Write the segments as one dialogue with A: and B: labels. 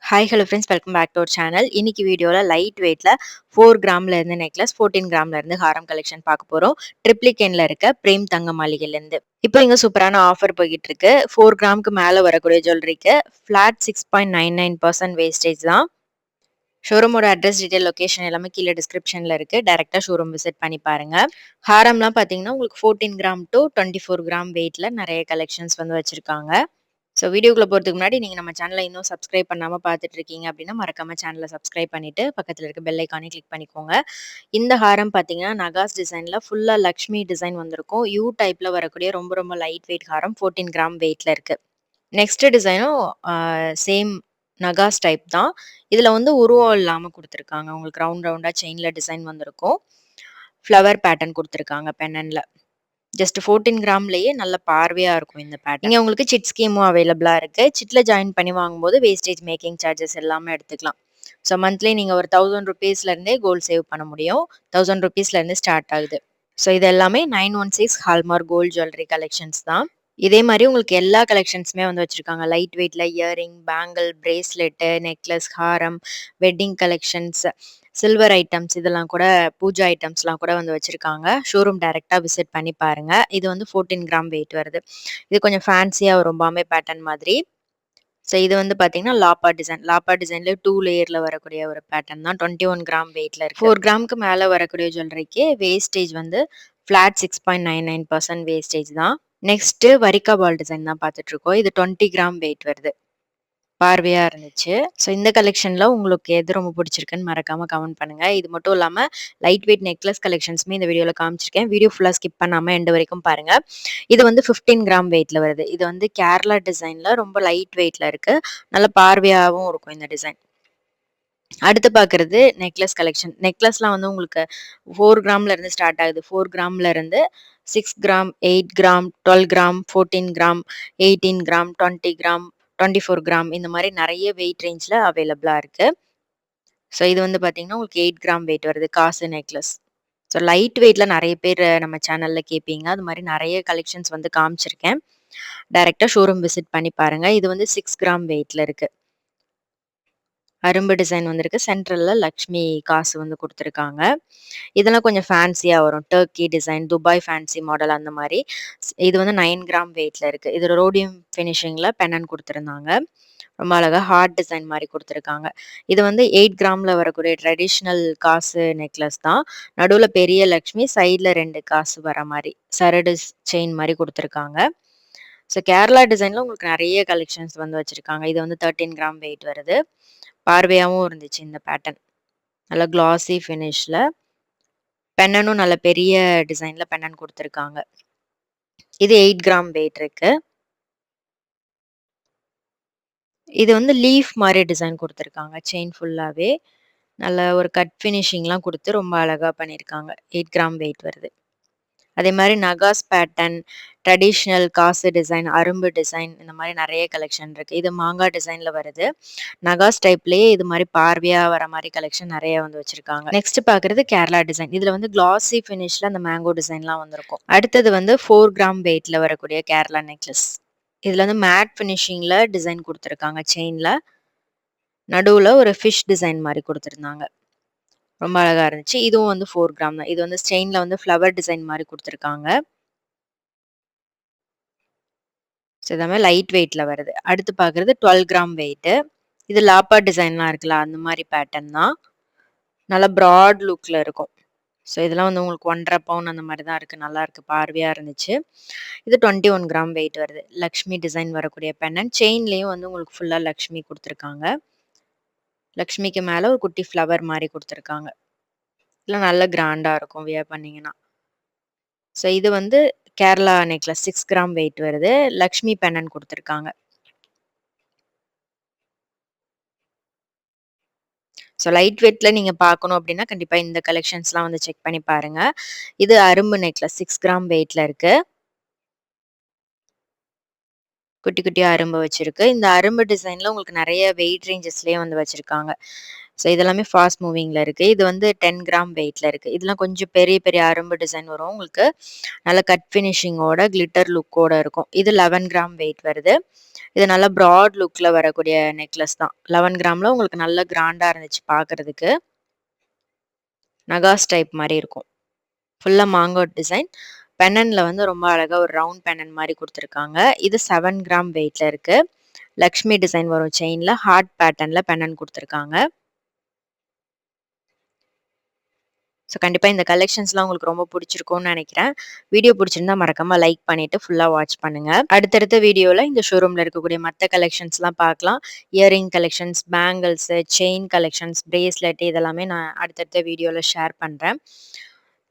A: Hi hello friends, welcome back to our channel. இன்னைக்கு வீடியோவில் light வெயிட்ல 4 கிராம்ல இருந்து நெக்லஸ், 14 கிராம்ல இருந்து ஹாரம் கலெக்ஷன் பார்க்க போறோம். ட்ரிப்ளிகேன்ல இருக்க பிரேம் தங்க மாளிகையில இருந்து. இப்போ இங்க சூப்பரான ஆஃபர் போய்கிட்டு இருக்கு. 4 கிராமுக்கு மேல வரக்கூடிய ஜுவல்லரிக்கு ஃபிளாட் 6.99% வேஸ்டேஜ் தான். ஷோரூமோட அட்ரஸ், டீடைல், லொகேஷன் எல்லாமே கீழே டிஸ்கிரிப்ஷன்ல இருக்கு. டைரக்டா ஷோரூம் விசிட் பண்ணி பாருங்க. ஹாரம்லாம் பாத்தீங்கன்னா உங்களுக்கு 14 கிராம் டு 24 கிராம் வெயிட்ல நிறைய கலெக்ஷன்ஸ் வந்து வச்சிருக்காங்க. ஸோ வீடியோக்குள்ள போறதுக்கு முன்னாடி நீங்க நம்ம சேனலை இன்னும் சப்ஸ்கிரைப் பண்ணாம பார்த்துட்டு இருக்கீங்க அப்படின்னா மறக்காம சேனலை சப்ஸ்கிரைப் பண்ணிட்டு பக்கத்துல இருக்க பெல் ஐக்கானே கிளிக் பண்ணிக்கோங்க. இந்த ஹாரம் பார்த்தீங்கன்னா நகாஸ் டிசைன்ல ஃபுல்லா லக்ஷ்மி டிசைன் வந்திருக்கும். யூ டைப்ல வரக்கூடிய ரொம்ப ரொம்ப லைட் வெயிட் ஹாரம் 14 கிராம் வெயிட்ல இருக்கு. நெக்ஸ்ட் டிசைனும் சேம் நகாஸ் டைப் தான். இதுல வந்து உருவம் இல்லாம கொடுத்துருக்காங்க. உங்களுக்கு ரவுண்ட் ரவுண்டா செயின்ல டிசைன் வந்திருக்கும். ஃப்ளவர் பேட்டர்ன் கொடுத்துருக்காங்க பென்னன்ல. ஜஸ்ட் 14 கிராம்லயே நல்ல பார்வையா இருக்கும் இந்த பேட்டர்ன். இங்க உங்களுக்கு சிட் ஸ்கீமும் அவைலபிளா இருக்கு. சிட்ல ஜாயின் பண்ணி வாங்கும்போது வேஸ்டேஜ் மேக்கிங் சார்ஜஸ் எல்லாமே எடுத்துக்கலாம். ஸோ மந்த்லி நீங்க ஒரு 1000 ருபீஸ்ல இருந்தே கோல்ட் சேவ் பண்ண முடியும். 1000 ருபீஸ்ல இருந்து ஸ்டார்ட் ஆகுது. ஸோ இது எல்லாமே 916 ஹால்மார்க் கோல்ட் ஜுவல்லரி கலெக்ஷன்ஸ் தான். இதே மாதிரி உங்களுக்கு எல்லா கலெக்ஷன்ஸுமே வந்து வச்சிருக்காங்க. லைட் வெயிட்ல இயரிங், பேங்கிள், பிரேஸ்லெட்டு, நெக்லஸ், ஹாரம், வெட்டிங் கலெக்ஷன்ஸ், சில்வர் ஐட்டம்ஸ் இதெல்லாம் கூட பூஜா ஐட்டம்ஸ்லாம் கூட வந்து வச்சிருக்காங்க. ஷோரூம் டைரக்டா விசிட் பண்ணி பாருங்க. இது வந்து 14 கிராம் வெயிட் வருது. இது கொஞ்சம் ஃபேன்சியா வரும் பாம்பே பேட்டர்ன் மாதிரி. ஸோ இது வந்து பார்த்தீங்கன்னா லாப்பா டிசைன். லாப்பா டிசைன்ல 2 லேயர்ல வரக்கூடிய ஒரு பேட்டர்ன் தான். 21 கிராம் வெயிட்ல இருக்கு. 4 கிராமுக்கு மேல வரக்கூடிய ஜுவல்லரிக்கு வேஸ்டேஜ் வந்து ஃபிளாட் 6.99% வேஸ்டேஜ் தான். நெக்ஸ்ட் வரிக்கா பால் டிசைன் தான் பார்த்துட்டு இருக்கோம். இது 20 கிராம் வெயிட் வருது. பார்வையா இருந்துச்சு. ஸோ இந்த கலெக்ஷன்ல உங்களுக்கு எது ரொம்ப பிடிச்சிருக்குன்னு மறக்காம கமெண்ட் பண்ணுங்க. இது மட்டும் இல்லாம லைட் வெயிட் நெக்லஸ் கலெக்ஷன்ஸுமே இந்த வீடியோல காமிச்சிருக்கேன். வீடியோ ஃபுல்லா ஸ்கிப் பண்ணாம எண்ட் வரைக்கும் பாருங்க. இது வந்து 15 கிராம் வெயிட்ல வருது. இது வந்து கேரளா டிசைன்ல ரொம்ப லைட் வெயிட்ல இருக்கு. நல்ல பார்வையாவும் இருக்கும் இந்த டிசைன். அடுத்து பார்க்குறது நெக்லஸ் கலெக்ஷன். நெக்லஸ்லாம் வந்து உங்களுக்கு 4 கிராம்ல இருந்து ஸ்டார்ட் ஆகுது. 4 கிராம்ல இருந்து 6 gram, 8 gram, 12 gram, 14 gram, 18 gram, 20 gram, 24 gram இந்த மாதிரி நிறைய வெயிட் ரேஞ்ச்ல அவைலபிளா இருக்கு. ஸோ இது வந்து பார்த்தீங்கன்னா உங்களுக்கு 8 கிராம் வெயிட் வருது காசு நெக்லஸ். ஸோ லைட் வெயிட்ல நிறைய பேர் நம்ம சேனல்ல கேட்பீங்க. அது மாதிரி நிறைய கலெக்ஷன்ஸ் வந்து காமிச்சிருக்கேன். டைரக்டா ஷோரூம் விசிட் பண்ணி பாருங்க. இது வந்து 6 கிராம் வெயிட்ல இருக்கு. அரும்பு டிசைன் வந்திருக்கு. சென்ட்ரல்ல லக்ஷ்மி காசு வந்து குடுத்துருக்காங்க. இதெல்லாம் கொஞ்சம் ஃபேன்சியா வரும். Turkey design, Dubai fancy model அந்த மாரி. இது வந்து 9 கிராம் வெயிட்ல இருக்கு. இது ரோடியம் ஃபினிஷிங்ல பென்னன் குடுத்துருந்தாங்க. ரொம்ப அழகா ஹார்ட் டிசைன் மாரி குடுத்துருக்காங்க. இது வந்து 8 கிராம்ல வரக்கூடிய ட்ரெடிஷனல் காசு நெக்லஸ் தான். நடுவுல பெரிய லக்ஷ்மி, சைட்ல 2 காசு வர மாரி. சரடு செயின் மாரி குடுத்துருக்காங்க. ஸோ கேரளா டிசைன்ல உங்களுக்கு நெறைய கலெக்ஷன்ஸ் வந்து வச்சிருக்காங்க. இது வந்து 13 கிராம் வெயிட் வருது. பார்வையாவும் இருந்துச்சு இந்த பேட்டர்ன். நல்ல கிளாசி ஃபினிஷ்ல. பென்னனும் நல்ல பெரிய டிசைன்ல பென்னன் குடுத்துருக்காங்க. இது 8 கிராம் வெயிட் இருக்கு. இது வந்து லீஃப் மாரி டிசைன் குடுத்துருக்காங்க. செயின் ஃபுல்லாவே. நல்ல ஒரு கட் ஃபினிஷிங்லாம் குடுத்து ரொம்ப அழகா பண்ணியிருக்காங்க. 8 கிராம் வெயிட் வருது. அதே மாரி நகாஸ் பேட்டர்ன், ட்ரெடிஷனல் காசு டிசைன், அரும்பு டிசைன் இந்த மாரி நெறைய கலெக்ஷன் இருக்கு. இது மாங்கா டிசைன்ல வருது. நகாஸ் டைப்லயே இது மாரி பார்வையா வர மாரி கலெக்ஷன் நெறைய வந்து வச்சிருக்காங்க. நெக்ஸ்ட் பார்க்குறது கேரளா டிசைன். இதுல வந்து கிளாசி ஃபினிஷ்ல அந்த மேங்கோ டிசைன்லாம் வந்திருக்கும். அடுத்தது வந்து 4 கிராம் வெயிட்ல வரக்கூடிய கேரளா நெக்லஸ். இதுல வந்து மேட் ஃபினிஷிங்ல டிசைன் குடுத்துருக்காங்க செயின்ல. நடுவுல ஒரு ஃபிஷ் டிசைன் மாரி குடுத்துருந்தாங்க. ரொம்ப அழகா இருந்துச்சு. இதுவும் வந்து 4 கிராம் தான். இது வந்து செயின்ல வந்து ஃப்ளவர் டிசைன் மாரி குடுத்துருக்காங்க. ஸோ எல்லாமே லைட் வெயிட்ல வருது. அடுத்து பார்க்குறது 12 கிராம் வெயிட்டு. இது லாப்பா டிசைன்லாம் இருக்குல்ல, அந்த மாரி பேட்டர்ன் தான். நல்லா ப்ராட் லுக்ல இருக்கும். ஸோ இதெல்லாம் வந்து உங்களுக்கு 1 1/2 பவுன் அந்த மாரி தான் இருக்கு. நல்லாருக்கு. பார்வையா இருந்துச்சு. இது 21 கிராம் வெயிட் வருது. லக்ஷ்மி டிசைன் வரக்கூடிய பென்னன். செயின்லயும் வந்து உங்களுக்கு ஃபுல்லா லக்ஷ்மி குடுத்துருக்காங்க. லக்ஷ்மிக்கு மேல ஒரு குட்டி ஃப்ளவர் மாரி குடுத்துருக்காங்க. இதெல்லாம் நல்ல கிராண்டா இருக்கும் வியர் பண்ணீங்கன்னா. ஸோ இது வந்து கேரளா நெக்லஸ் 6 கிராம் வெயிட் வருது. லக்ஷ்மி பென்னன் குடுத்துருக்காங்க. ஸோ லைட் வெயிட்ல நீங்க பார்க்கணும் அப்டின்னா, கண்டிப்பா இந்த கலெக்ஷன்ஸ்லாம் வந்து செக் பண்ணி பாருங்க. இது அரும்பு நெக்லஸ் 6 கிராம் வெயிட்ல இருக்கு. குட்டி குட்டியா அரும்பு வச்சிருக்கு. இந்த அரும்பு டிசைன்ல உங்களுக்கு நெறைய வெயிட் ரேஞ்சஸ்லயே வந்து வச்சிருக்காங்க. ஸோ இதெல்லாமே ஃபாஸ்ட் மூவிங்ல இருக்கு. இது வந்து 10 கிராம் வெயிட்ல இருக்கு. இதெல்லாம் கொஞ்சம் பெரிய பெரிய அரும்பு டிசைன் வரும். உங்களுக்கு நல்ல கட் ஃபினிஷிங்கோட, கிளிட்டர் லுக்கோட இருக்கும். இது 11 கிராம் வெயிட் வருது. இது நல்லா ப்ராட் லுக்ல வரக்கூடிய நெக்லஸ் தான். 11 கிராம்ல உங்களுக்கு நல்ல கிராண்டா இருந்துச்சு பார்க்கறதுக்கு. நகாஸ் டைப் மாரி இருக்கும். ஃபுல்லா மாங்கா டிசைன். பென்னன்ல வந்து ரொம்ப அழகா ஒரு ரவுண்ட் பென்னன் மாரி குடுத்துருக்காங்க. இது 7 கிராம் வெயிட்ல இருக்கு. லக்ஷ்மி டிசைன் வரும் செயின்ல. ஹார்ட் பேட்டர்ன்ல பென்னன் குடுத்துருக்காங்க. ஸோ கண்டிப்பா இந்த கலெக்ஷன்ஸ்லாம் உங்களுக்கு ரொம்ப புடிச்சிருக்கும்னு நெனைக்கிறேன். வீடியோ புடிச்சிருந்தா மறக்காம லைக் பண்ணிட்டு ஃபுல்லா வாட்ச் பண்ணுங்க. அடுத்தடுத்த வீடியோல இந்த ஷோரூம்ல இருக்கக்கூடிய மத்த கலெக்ஷன்ஸ்லாம் பார்க்கலாம். Earring collections, bangles, chain collections, bracelet இதெல்லாமே நான் அடுத்தடுத்த வீடியோல ஷேர் பண்றேன்.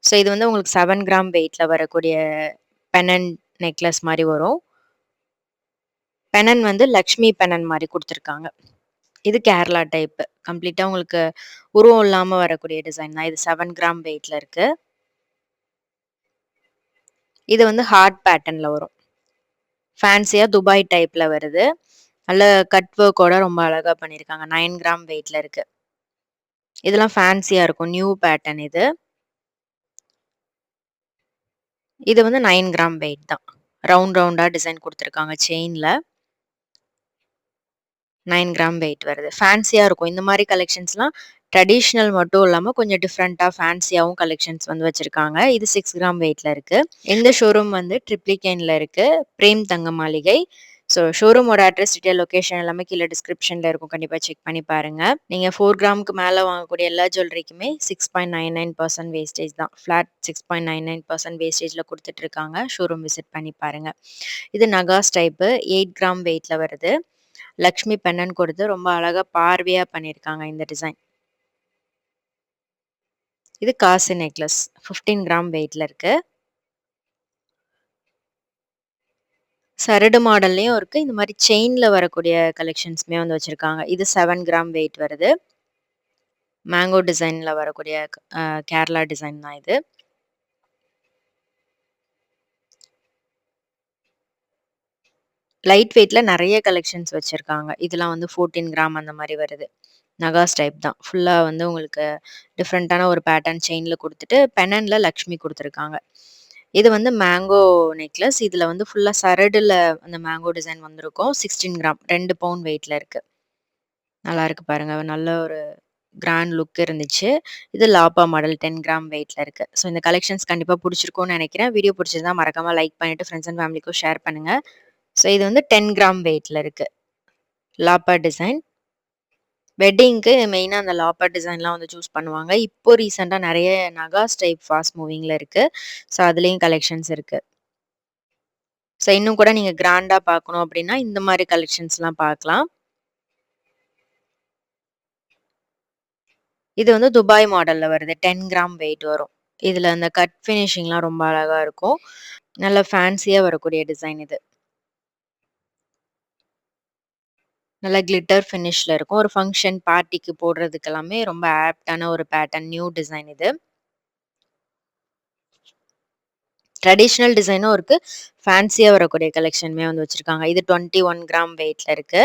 A: ஸோ இது வந்து உங்களுக்கு 7 கிராம் வெயிட்ல வரக்கூடிய பென்னன் நெக்லஸ் மாரி வரும். பெனன் வந்து லக்ஷ்மி பெனன் மாரி குடுத்துருக்காங்க. இது கேரளா டைப். கம்ப்ளீட்டா உங்களுக்கு உருவம் இல்லாம வரக்கூடிய டிசைன் தான். இது 7 கிராம் வெயிட்ல இருக்கு. இது வந்து ஹார்ட் பேட்டர்ன்ல வரும். ஃபேன்சியா துபாய் டைப்ல வருது. நல்ல கட் ஒர்க்கோட ரொம்ப அழகா பண்ணியிருக்காங்க. 9 கிராம் வெயிட்ல இருக்கு. இதெல்லாம் ஃபேன்சியா இருக்கும். நியூ பேட்டர்ன் இது. இது வந்து 9 கிராம் வெயிட் தான். ரவுண்ட் ரவுண்டா டிசைன் குடுத்துருக்காங்க செயின்ல. 9 கிராம் வெயிட் வருது. ஃபேன்சியா இருக்கும். இந்த மாரி கலெக்ஷன்ஸ்லாம் ட்ரெடிஷனல் மட்டும் இல்லாம கொஞ்சம் டிஃபரெண்ட்டா ஃபேன்சியாவும் கலெக்ஷன்ஸ் வந்து வச்சிருக்காங்க. இது 6 கிராம் வெயிட்ல இருக்கு. இந்த ஷோரூம் வந்து ட்ரிப்ளிகேன்ல இருக்கு. பிரேம் தங்க மாளிகை. ஸோ ஷோரூமோட அட்ரஸ், டீட்டெயில், லொகேஷன் எல்லாமே கீழ டிஸ்கிரிப்ஷன்ல இருக்கும். கண்டிப்பா செக் பண்ணி பாருங்க. நீங்க 4 கிராமுக்கு மேல வாங்கக்கூடிய எல்லா ஜுவல்லரிக்குமே 6.99% வேஸ்டேஜ் தான். ஃபிளாட் 6.99% வேஸ்டேஜ்ல குடுத்துட்டு இருக்காங்க. ஷோரூம் விசிட் பண்ணி பாருங்க. இது நகாஸ் டைப்பு 8 கிராம் வெயிட்ல வருது. லக்ஷ்மி பென்னன் கொடுத்து ரொம்ப அழகா பார்வையா பண்ணியிருக்காங்க இந்த டிசைன். இது காசு நெக்லஸ். 15 கிராம் வெயிட்ல இருக்கு. சரடு மாடல்லயும் இருக்கு. இந்த மாரி செயின்ல வரக்கூடிய கலெக்ஷன்ஸுமே வந்து வச்சிருக்காங்க. இது 7 கிராம் வெயிட் வருது. மேங்கோ டிசைன்ல வரக்கூடிய கேரளா டிசைன் தான் இது. லைட் வெயிட்ல நெறைய கலெக்ஷன்ஸ் வச்சிருக்காங்க. இதெல்லாம் வந்து 14 கிராம் அந்த மாரி வருது. நகாஸ் டைப் தான். ஃபுல்லா வந்து உங்களுக்கு டிஃபரண்டான ஒரு பேட்டர்ன் செயின்ல குடுத்துட்டு, பென்னன்ல லக்ஷ்மி குடுத்துருக்காங்க. இது வந்து மேங்கோ நெக்லஸ். இதுல வந்து ஃபுல்லா சரடுல அந்த மேங்கோ டிசைன் வந்திருக்கும். 16 கிராம் 2 பவுண்ட் வெயிட்ல இருக்கு. நல்லா இருக்கு பாருங்க. நல்ல ஒரு கிராண்ட் லுக் இருந்துச்சு. இது லாப்பா மாடல் 10 கிராம் வெயிட்ல இருக்கு. ஸோ இந்த கலெக்ஷன்ஸ் கண்டிப்பா புடிச்சிருக்கும்னு நெனைக்கிறேன். வீடியோ புடிச்சிருந்தா மறக்காம லைக் பண்ணிட்டு ஃப்ரெண்ட்ஸ் அண்ட் ஃபேமிலிக்கும் ஷேர் பண்ணுங்க. ஸோ இது வந்து 10 கிராம் வெயிட்ல இருக்கு. லாப்பா டிசைன். வெட்டிங்க்கு மெயினா அந்த லாப்பர் டிசைன்லாம் வந்து சூஸ் பண்ணுவாங்க. இப்போ ரீசென்ட்டா நெறைய நகாஸ் டைப் ஃபாஸ்ட் மூவிங்ல இருக்கு. ஸோ அதுலயும் கலெக்ஷன்ஸ் இருக்கு. ஸோ இன்னும் கூட நீங்க கிராண்டா பார்க்கணும் அப்டின்னா, இந்த மாரி கலெக்ஷன்ஸ்லாம் பார்க்கலாம். இது வந்து துபாய் மாடல்ல வருது. 10 கிராம் வெயிட் வரும். இதுல அந்த கட் ஃபினிஷிங்லாம் ரொம்ப அழகா இருக்கும். நல்ல ஃபேன்சியா வரக்கூடிய டிசைன் இது. நல்ல கிளிட்டர் ஃபினிஷ்ல இருக்கும். ஒரு ஃபங்ஷன், பார்ட்டிக்கு போடுறதுக்கு எல்லாமே ரொம்ப ஆப்ட்டான ஒரு பேட்டர்ன், நியூ டிசைன் இது. ட்ரெடிஷனல் டிசைனும் இருக்கு. ஃபேன்சியா வரக்கூடிய கலெக்ஷனுமே வந்து வச்சிருக்காங்க. இது 21 கிராம் வெயிட்ல இருக்கு.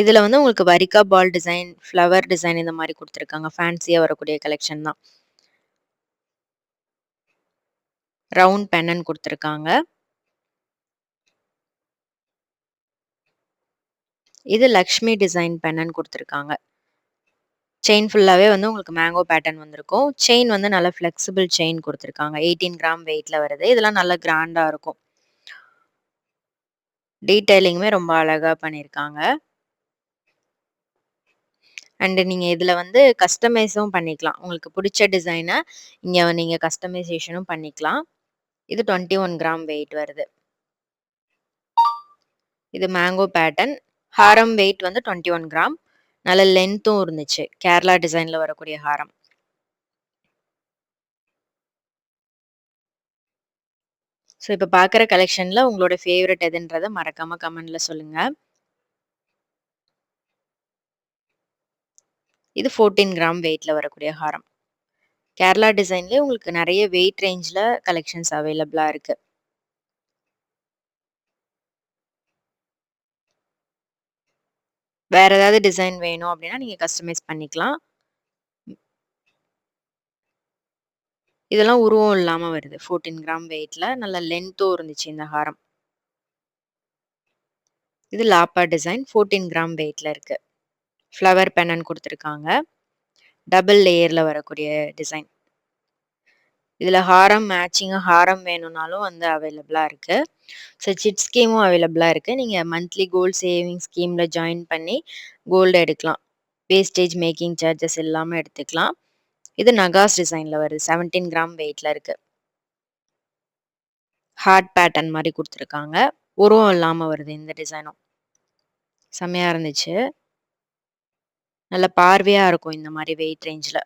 A: இதுல வந்து உங்களுக்கு வரிக்கா பால் டிசைன், ஃப்ளவர் டிசைன் இந்த மாரி குடுத்துருக்காங்க. ஃபேன்சியா வரக்கூடிய கலெக்ஷன் தான். ரவுண்ட் பென்னன் குடுத்துருக்காங்க. இது லக்ஷ்மி டிசைன் பென்னன் குடுத்துருக்காங்க. செயின் ஃபுல்லாவே வந்து உங்களுக்கு மேங்கோ பேட்டர்ன் வந்திருக்கும். செயின் வந்து நல்ல ஃப்ளெக்சிபிள் செயின் குடுத்துருக்காங்க. 18 கிராம் வெயிட்ல வருது. இதெல்லாம் நல்லா கிராண்டா இருக்கும். டீட்டெயிலிங்குமே ரொம்ப அழகா பண்ணியிருக்காங்க. அண்ட் நீங்க இதுல வந்து கஸ்டமைஸும் பண்ணிக்கலாம். உங்களுக்கு புடிச்ச டிசைன இங்க நீங்க கஸ்டமைசேஷனும் பண்ணிக்கலாம். இது 21 கிராம் வெயிட் வருது. இது மேங்கோ பேட்டர்ன். ஹாரம் வெயிட் வந்து 21 கிராம். நல்ல லென்த்தும் இருந்துச்சு. கேரளா டிசைன்ல வரக்கூடிய ஹாரம். ஸோ இப்ப பார்க்குற கலெக்ஷன்ல உங்களோட ஃபேவரைட் எதுன்றத மறக்காம கமெண்ட்ல சொல்லுங்க. இது 14 கிராம் வெயிட்ல வரக்கூடிய ஹாரம். கேரளா டிசைன்லயே உங்களுக்கு நெறைய வெயிட் ரேஞ்ச்ல கலெக்ஷன்ஸ் அவைலபிளா இருக்கு. வேற ஏதாவது டிசைன் வேணும் அப்டின்னா நீங்க கஸ்டமைஸ் பண்ணிக்கலாம். இதெல்லாம் உருவம் இல்லாம வருது. 14 கிராம் வெயிட்ல நல்ல லென்த்தும் இருந்துச்சு இந்த ஹாரம். இது லாப்பா டிசைன் 14 கிராம் வெயிட்ல இருக்கு. ஃப்ளவர் பென்னன் குடுத்துருக்காங்க. டபுள் லேயர்ல வரக்கூடிய டிசைன். இதுல ஹாரம் மேட்சிங்கா ஹாரம் வேணும்னாலும் வந்து அவைலபிளா இருக்கு. சிட் ஸ்கீமும் அவைலபிளா இருக்கு. நீங்க மந்த்லி கோல்ட் சேவிங் ஸ்கீம்ல ஜாயின் பண்ணி கோல்டு எடுக்கலாம். வேஸ்டேஜ் மேக்கிங் சார்ஜஸ் இல்லாம எடுத்துக்கலாம். இது நகாஸ் டிசைன்ல வருது. 17 கிராம் வெயிட்ல இருக்கு. ஹார்ட் பேட்டர்ன் மாரி குடுத்துருக்காங்க. உருவம் இல்லாம வருது இந்த டிசைனும். செம்மையா இருந்துச்சு. நல்ல பார்வையா இருக்கும் இந்த மாரி வெயிட் ரேஞ்ச்ல.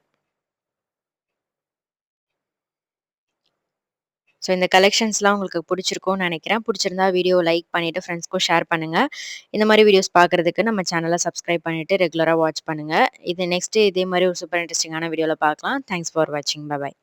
A: ஸோ இந்த கலெக்ஷன்ஸ்லாம் உங்களுக்கு புடிச்சிருக்கும்னு நெனைக்கிறேன். புடிச்சிருந்தா வீடியோவ லைக் பண்ணிட்டு ஃப்ரெண்ட்ஸ்க்கும் ஷேர் பண்ணுங்க. இந்த மாரி வீடியோஸ் பார்க்கறதுக்கு நம்ம சேனல சப்ஸ்கிரைப் பண்ணிட்டு ரெகுலரா வாட்ச் பண்ணுங்க. இது நெக்ஸ்ட் இதே மாரி ஒரு சூப்பர் இன்ட்ரஸ்டிங்கான வீடியோல பார்க்கலாம். தேங்க்ஸ் ஃபார் வாட்சிங். Bye by.